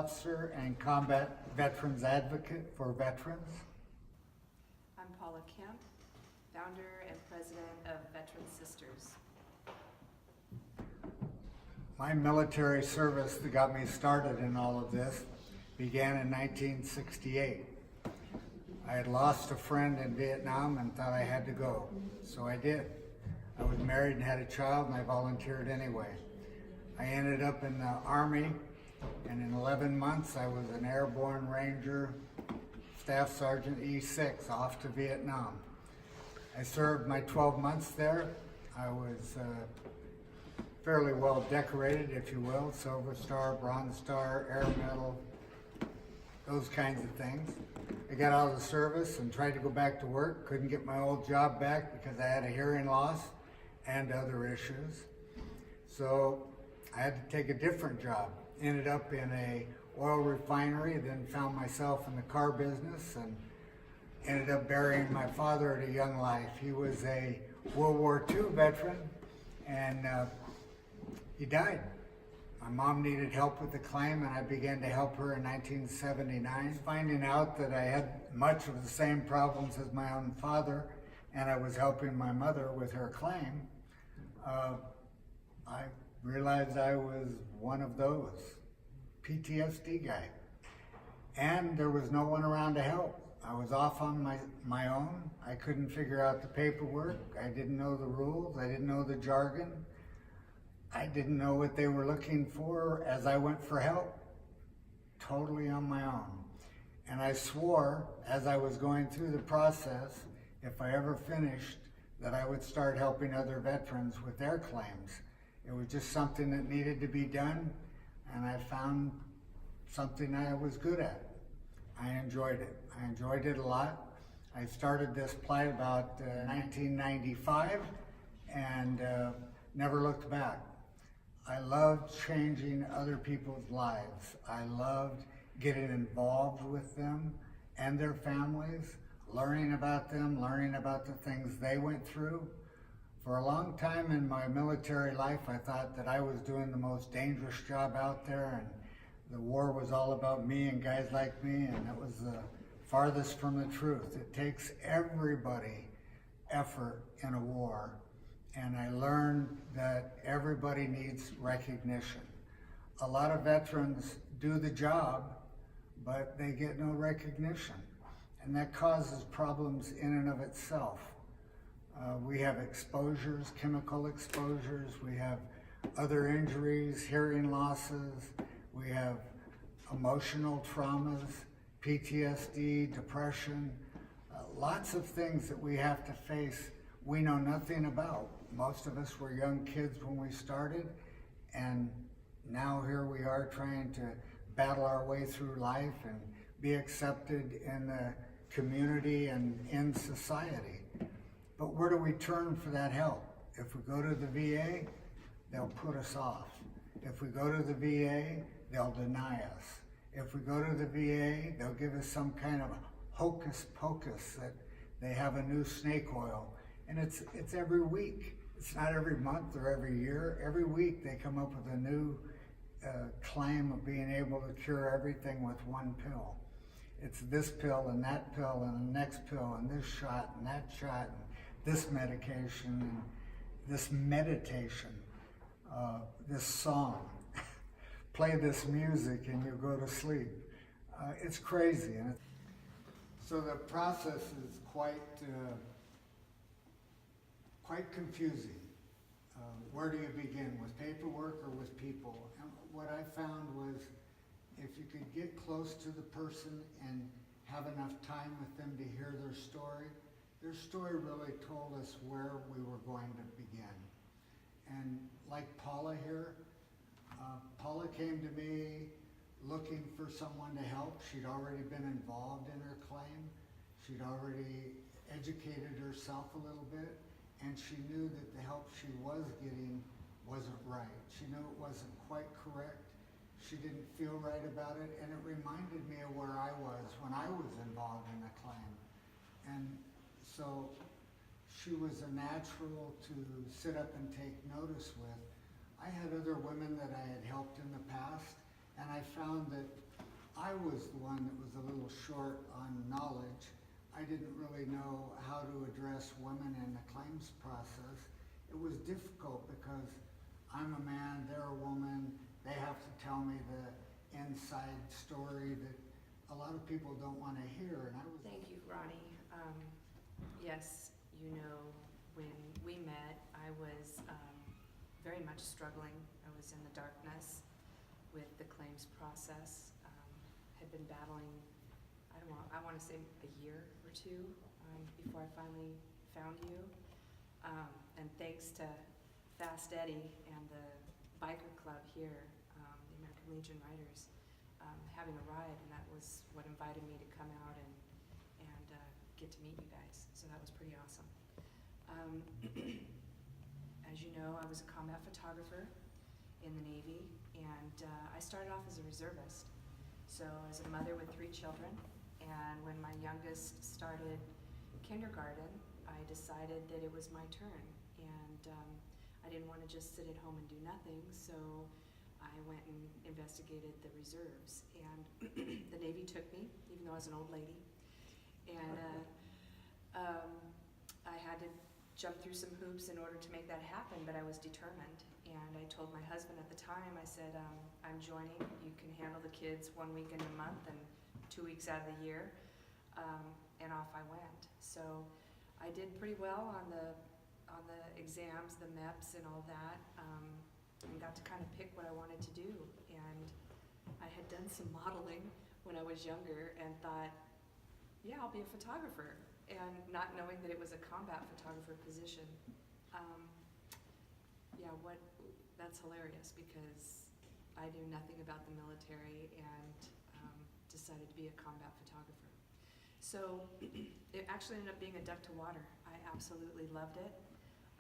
officer and combat veterans advocate for veterans. I'm Paula Kemp, founder and president of Veteran Sisters. My military service that got me started in all of this began in 1968. I had lost a friend in Vietnam and thought I had to go, so I did. I was married and had a child, and I volunteered anyway. I ended up in the Army, and in 11 months I was an airborne ranger, staff sergeant E6, off to Vietnam. I served my 12 months there. I was fairly well decorated, if you will, Silver Star, Bronze Star, Air Medal, those kinds of things. I got out of the service and tried to go back to work, couldn't get my old job back because I had a hearing loss and other issues. So I had to take a different job. Ended up in a oil refinery, then found myself in the car business and ended up burying my father at a young life. He was a World War II veteran and he died. My mom needed help with the claim and I began to help her in 1979. Finding out that I had much of the same problems as my own father and I was helping my mother with her claim, I realized I was one of those, PTSD guy. And there was no one around to help. I was off on my own. I couldn't figure out the paperwork. I didn't know the rules. I didn't know the jargon. I didn't know what they were looking for as I went for help, totally on my own. And I swore as I was going through the process, if I ever finished, that I would start helping other veterans with their claims. It was just something that needed to be done, and I found something I was good at. I enjoyed it. I enjoyed it a lot. I started this plight about 1995 and never looked back. I loved changing other people's lives. I loved getting involved with them and their families, learning about them, learning about the things they went through. For a long time in my military life, I thought that I was doing the most dangerous job out there and the war was all about me and guys like me, and that was the farthest from the truth. It takes everybody effort in a war, and I learned that everybody needs recognition. A lot of veterans do the job, but they get no recognition, and that causes problems in and of itself. We have exposures, chemical exposures, we have other injuries, hearing losses, we have emotional traumas, PTSD, depression, lots of things that we have to face we know nothing about. Most of us were young kids when we started, and now here we are trying to battle our way through life and be accepted in the community and in society. But where do we turn for that help? If we go to the VA, they'll put us off. If we go to the VA, they'll deny us. If we go to the VA, they'll give us some kind of hocus pocus that they have a new snake oil. And it's every week. It's not every month or every year. Every week they come up with a new claim of being able to cure everything with one pill. It's this pill and that pill and the next pill and this shot and that shot and this medication and this meditation, this song. Play this music and you go to sleep. It's crazy. So the process is quite confusing. Where do you begin, with paperwork or with people? And what I found was if you could get close to the person and have enough time with them to hear their story really told us where we were going to begin. And like Paula here, Paula came to me looking for someone to help. She'd already been involved in her claim. She'd already educated herself a little bit, and she knew that the help she was getting wasn't right. She knew it wasn't quite correct. She didn't feel right about it, and it reminded me of where I was when I was involved in the claim. And so she was a natural to sit up and take notice with. I had other women that I had helped in the past, and I found that I was the one that was a little short on knowledge. I didn't really know how to address women in the claims process. It was difficult because I'm a man, they're a woman, they have to tell me the inside story that a lot of people don't want to hear. And I was. Thank you, Ronnie. Yes, you know, when we met, I was very much struggling. I was in the darkness with the claims process. Had been battling, I want to say a year or two before I finally found you. And thanks to Fast Eddie and the biker club here, the American Legion Riders, having a ride, and that was what invited me to come out and get to meet you guys. So that was pretty awesome. As you know, I was a combat photographer in the Navy, and I started off as a reservist. So I was a mother with 3 children, and when my youngest started kindergarten, I decided that it was my turn, and I didn't want to just sit at home and do nothing, so I went and investigated the reserves, and the Navy took me, even though I was an old lady, and I had to jump through some hoops in order to make that happen, but I was determined, and I told my husband at the time, I said, I'm joining, you can handle the kids 1 weekend a month and 2 weeks out of the year, and off I went. So I did pretty well on the exams, the MEPs and all that, and got to kind of pick what I wanted to do. And I had done some modeling when I was younger and thought, yeah, I'll be a photographer, and not knowing that it was a combat photographer position. That's hilarious because I knew nothing about the military and decided to be a combat photographer. So it actually ended up being a duck to water. I absolutely loved it.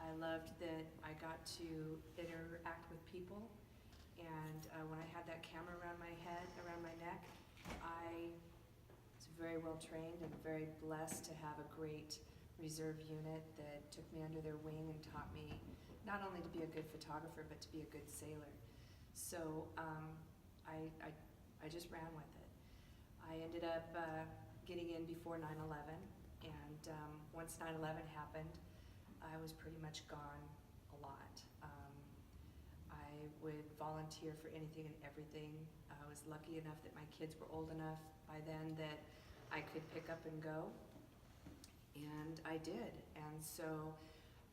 I loved that I got to interact with people, and when I had that camera around my head, around my neck, I was very well trained and very blessed to have a great reserve unit that took me under their wing and taught me not only to be a good photographer, but to be a good sailor. So I just ran with it. I ended up getting in before 9/11, and once 9/11 happened, I was pretty much gone a lot. I would volunteer for anything and everything. I was lucky enough that my kids were old enough by then that I could pick up and go, and I did. And so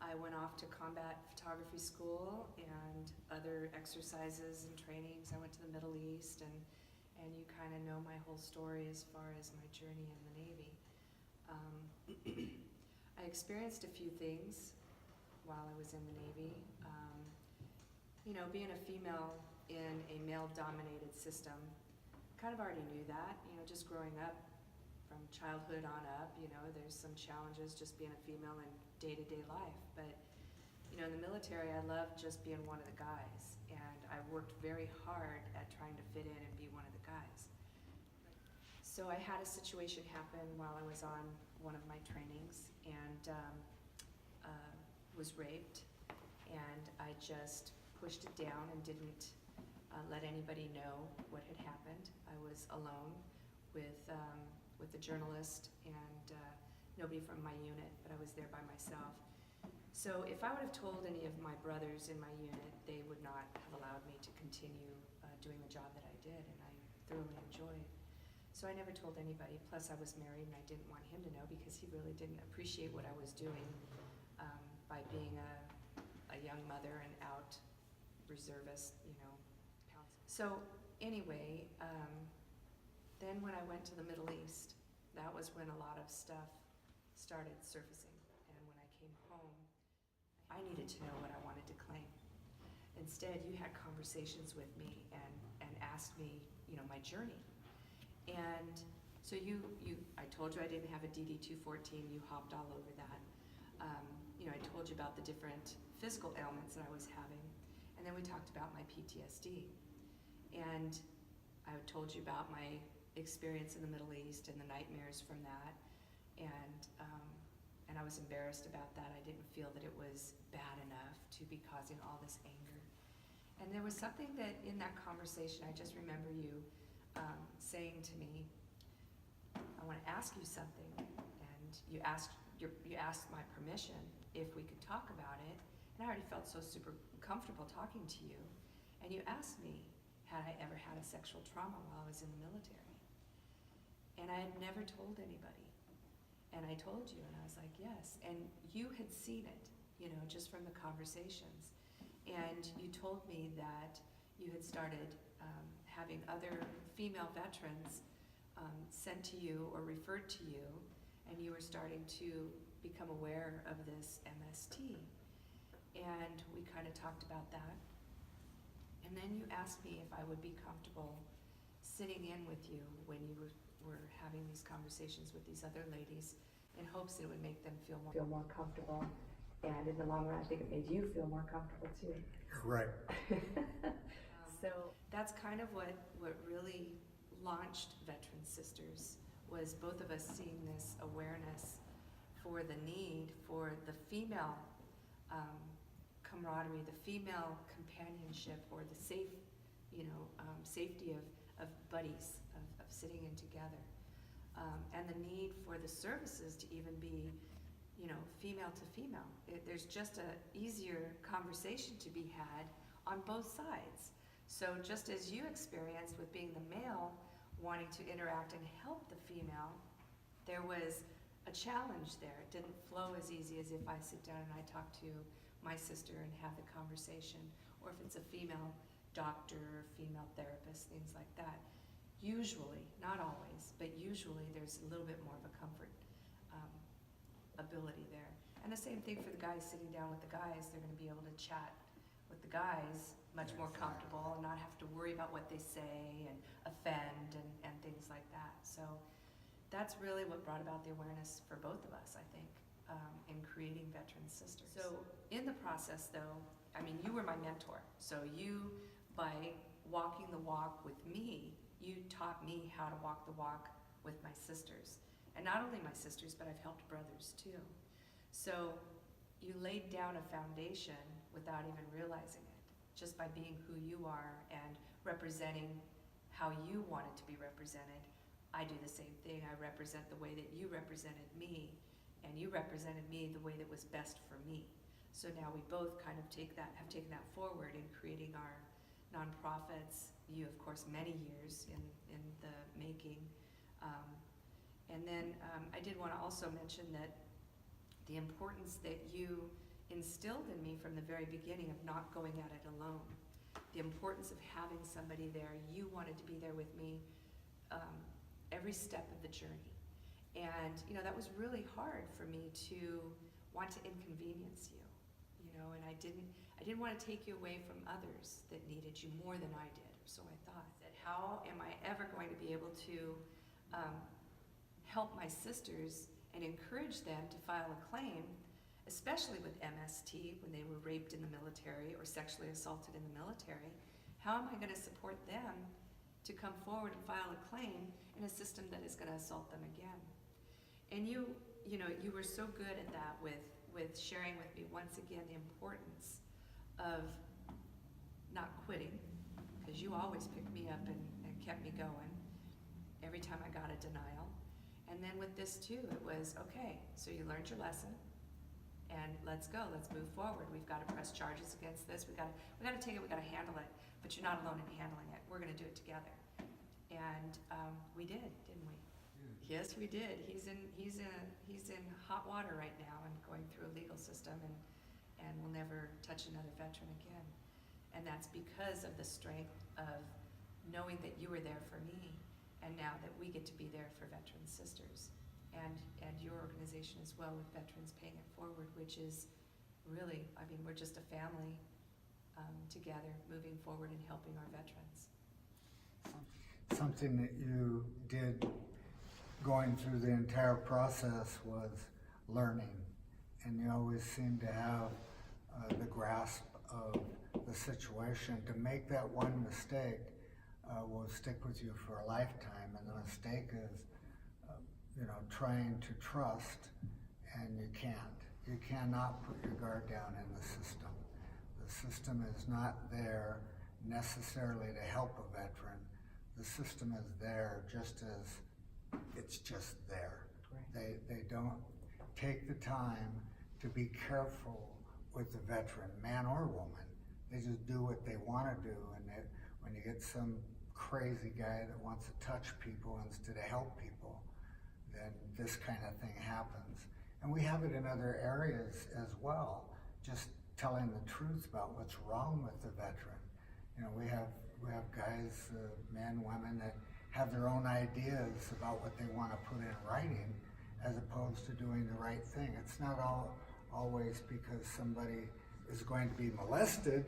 I went off to combat photography school and other exercises and trainings. I went to the Middle East, and you kind of know my whole story as far as my journey in the Navy. I experienced a few things while I was in the Navy. You know, being a female in a male-dominated system, kind of already knew that, you know, just growing up from childhood on up, you know, there's some challenges just being a female in day-to-day life. But, you know, in the military, I loved just being one of the guys, and I worked very hard at trying to fit in and be one of the guys. So I had a situation happen while I was on one of my trainings, and was raped, and I just pushed it down and didn't let anybody know what had happened. I was alone with the journalist and nobody from my unit, but I was there by myself. So if I would have told any of my brothers in my unit, they would not have allowed me to continue doing the job that I did, and I thoroughly enjoyed. So I never told anybody, plus I was married and I didn't want him to know because he really didn't appreciate what I was doing by being a young mother and out reservist, you know. So anyway, then when I went to the Middle East, that was when a lot of stuff started surfacing. And when I came home, I needed to know what I wanted to claim. Instead, you had conversations with me and asked me, you know, my journey. And so I told you I didn't have a DD-214, you hopped all over that. You know, I told you about the different physical ailments that I was having, and then we talked about my PTSD. And I told you about my experience in the Middle East and the nightmares from that, and I was embarrassed about that. I didn't feel that it was bad enough to be causing all this anger. And there was something that in that conversation, I just remember you saying to me, I want to ask you something, and you asked my permission if we could talk about it, and I already felt so super comfortable talking to you, and you asked me, had I ever had a sexual trauma while I was in the military? And I had never told anybody. And I told you, and I was like, yes. And you had seen it, just from the conversations. And you told me that you had started having other female veterans sent to you or referred to you, and you were starting to become aware of this MST. And we kind of talked about that. And then you asked me if I would be comfortable sitting in with you when you were having these conversations with these other ladies, in hopes that it would make them feel more comfortable. And in the long run, I think it made you feel more comfortable too. Right. So that's kind of what really launched Veteran Sisters, was both of us seeing this awareness for the need for the female camaraderie, the female companionship, or the safety of buddies, of sitting in together. And the need for the services to even be, female to female. There's just an easier conversation to be had on both sides. So just as you experienced with being the male wanting to interact and help the female, there was a challenge there. It didn't flow as easy as if I sit down and I talk to my sister and have the conversation, or if it's a female doctor, female therapist, things like that. Usually, not always, but usually there's a little bit more of a comfort ability there. And the same thing for the guys sitting down with the guys. They're going to be able to chat with the guys much more comfortable and not have to worry about what they say and offend and things like that. So that's really what brought about the awareness for both of us, I think, in creating Veteran Sisters. So in the process, though, you were my mentor. So you, by walking the walk with me, you taught me how to walk the walk with my sisters. And not only my sisters, but I've helped brothers too. So you laid down a foundation without even realizing it, just by being who you are and representing how you wanted to be represented. I do the same thing. I represent the way that you represented me, and you represented me the way that was best for me. So now we both kind of have taken that forward in creating our nonprofits. You, of course, many years in the making. And then I did want to also mention that the importance that you instilled in me from the very beginning of not going at it alone, the importance of having somebody there. You wanted to be there with me every step of the journey. And that was really hard for me to want to inconvenience you, and I didn't want to take you away from others that needed you more than I did. So I thought that, how am I ever going to be able to help my sisters and encourage them to file a claim, especially with MST, when they were raped in the military or sexually assaulted in the military? How am I going to support them to come forward and file a claim in a system that is going to assault them again? And you were so good at that with sharing with me once again the importance of not quitting, because you always picked me up and kept me going every time I got a denial. And then with this too, it was, okay, so you learned your lesson, and let's go, let's move forward. We've got to press charges against this. We got to take it, we got to handle it, but you're not alone in handling it. We're going to do it together. And we did, didn't we? Yeah. Yes, we did. He's in hot water right now and going through a legal system, and will never touch another veteran again. And that's because of the strength of knowing that you were there for me, and now that we get to be there for Veteran Sisters, and your organization as well, with Veterans Paying It Forward, which is really, we're just a family together, moving forward and helping our veterans. Something that you did going through the entire process was learning, and you always seemed to have the grasp of the situation. To make that one mistake will stick with you for a lifetime, and the mistake is trying to trust, and you can't. You cannot put your guard down in the system. The system is not there necessarily to help a veteran, The system is there just as it's just there. They don't take the time to be careful with the veteran, man or woman. They just do what they want to do, and when you get some crazy guy that wants to touch people instead of help people, then this kind of thing happens. And we have it in other areas as well, just telling the truth about what's wrong with the veteran. You know, we have guys, men, women, that have their own ideas about what they want to put in writing as opposed to doing the right thing. It's not always because somebody is going to be molested,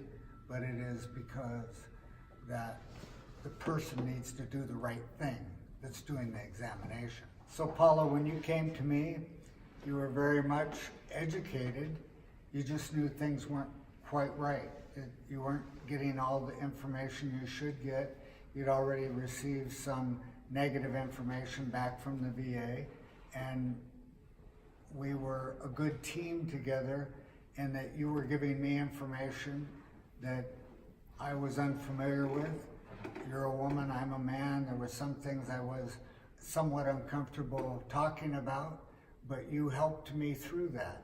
but it is because that the person needs to do the right thing that's doing the examination. So Paula, when you came to me, you were very much educated. You just knew things weren't quite right. That you weren't getting all the information you should get. You'd already received some negative information back from the VA, and we were a good team together, and that you were giving me information that I was unfamiliar with. You're a woman, I'm a man. There were some things I was somewhat uncomfortable talking about, but you helped me through that,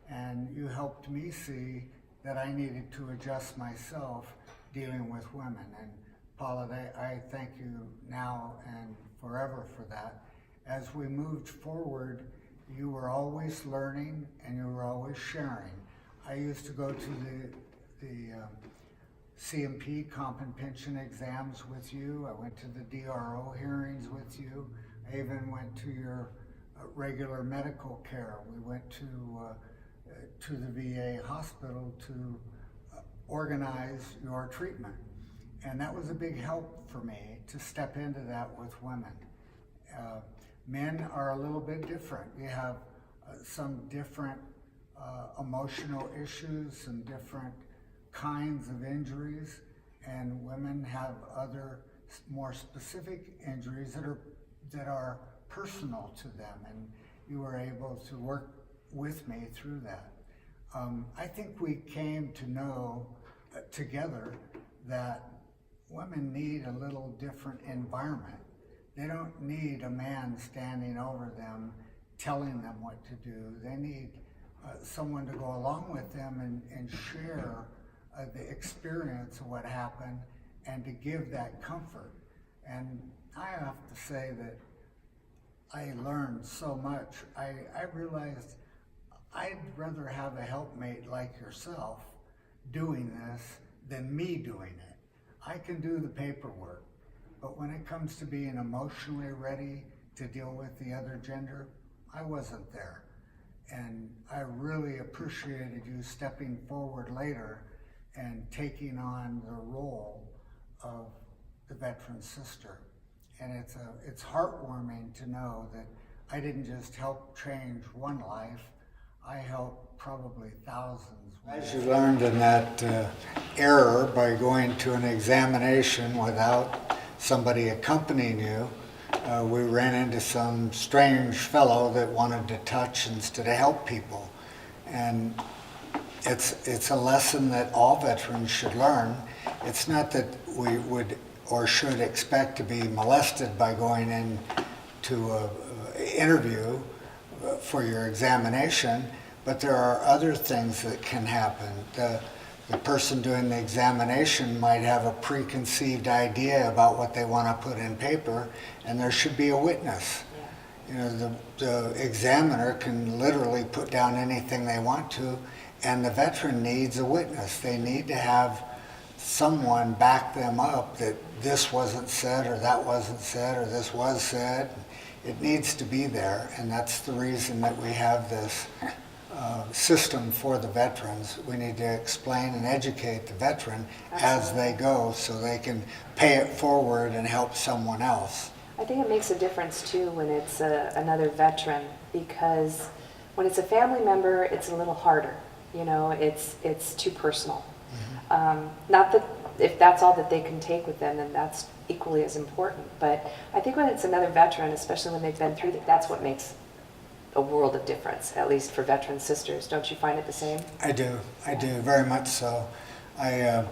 and you helped me see that I needed to adjust myself dealing with women. And Paula, I thank you now and forever for that. As we moved forward, you were always learning and you were always sharing. I used to go to the CMP, comp and pension exams with you. I went to the DRO hearings with you. I even went to your regular medical care. We went to the VA hospital to organize your treatment. And that was a big help for me to step into that with women. Men are a little bit different. You have some different emotional issues, some different kinds of injuries, and women have other more specific injuries that are personal to them, and you were able to work with me through that. I think we came to know together that women need a little different environment. They don't need a man standing over them telling them what to do. They need someone to go along with them and share the experience of what happened and to give that comfort. And I have to say that I learned so much. I realized I'd rather have a helpmate like yourself doing this than me doing it. I can do the paperwork, but when it comes to being emotionally ready to deal with the other gender, I wasn't there. And I really appreciated you stepping forward later and taking on the role of the veteran sister. And it's heartwarming to know that I didn't just help change one life, I helped probably thousands. As you learned in that error by going to an examination without somebody accompanying you, we ran into some strange fellow that wanted to touch instead of help people. And it's a lesson that all veterans should learn. It's not that we would or should expect to be molested by going in to an interview for your examination, but there are other things that can happen. The person doing the examination might have a preconceived idea about what they want to put in paper, and there should be a witness. You know, the examiner can literally put down anything they want to, and the veteran needs a witness. They need to have someone back them up that this wasn't said or that wasn't said or this was said. It needs to be there, and that's the reason that we have this system for the veterans. We need to explain and educate the veteran as they go so they can pay it forward and help someone else. I think it makes a difference too when it's another veteran, because when it's a family member, it's a little harder. You know, it's too personal. Not that if that's all that they can take with them, then that's equally as important. But I think when it's another veteran, especially when they've been through that, that's what makes a world of difference, at least for veteran sisters. Don't you find it the same? I do very much so. I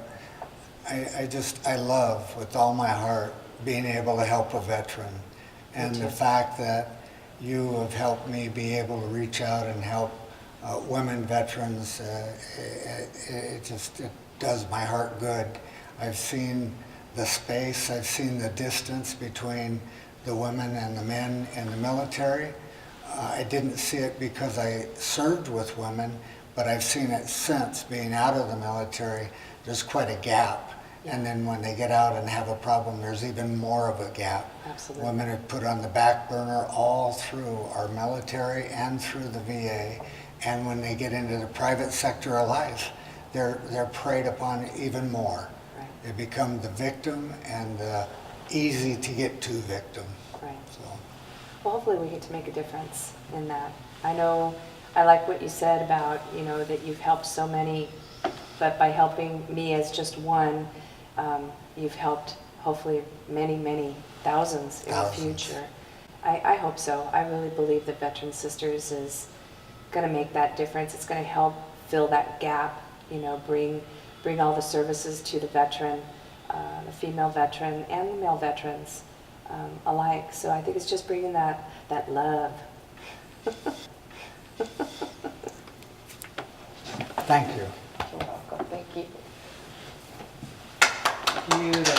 love with all my heart being able to help a veteran. And Me the too. fact that you have helped me be able to reach out and help women veterans, it does my heart good. I've seen the space, I've seen the distance between the women and the men in the military. I didn't see it because I served with women, but I've seen it since being out of the military. There's quite a gap. And then when they get out and have a problem, there's even more of a gap. Absolutely. Women are put on the back burner all through our military and through the VA. And when they get into the private sector of life, they're preyed upon even more. Right. They become the victim and the easy to get to victim. Right. So, Well, hopefully we get to make a difference in that. I know, I like what you said about, that you've helped so many, but by helping me as just one, you've helped hopefully many, many thousands in the future. I hope so. I really believe that Veteran Sisters is going to make that difference. It's going to help fill that gap, bring all the services to the veteran, the female veteran and the male veterans alike. So I think it's just bringing that love. thank you. You're welcome. Thank you. Beautiful.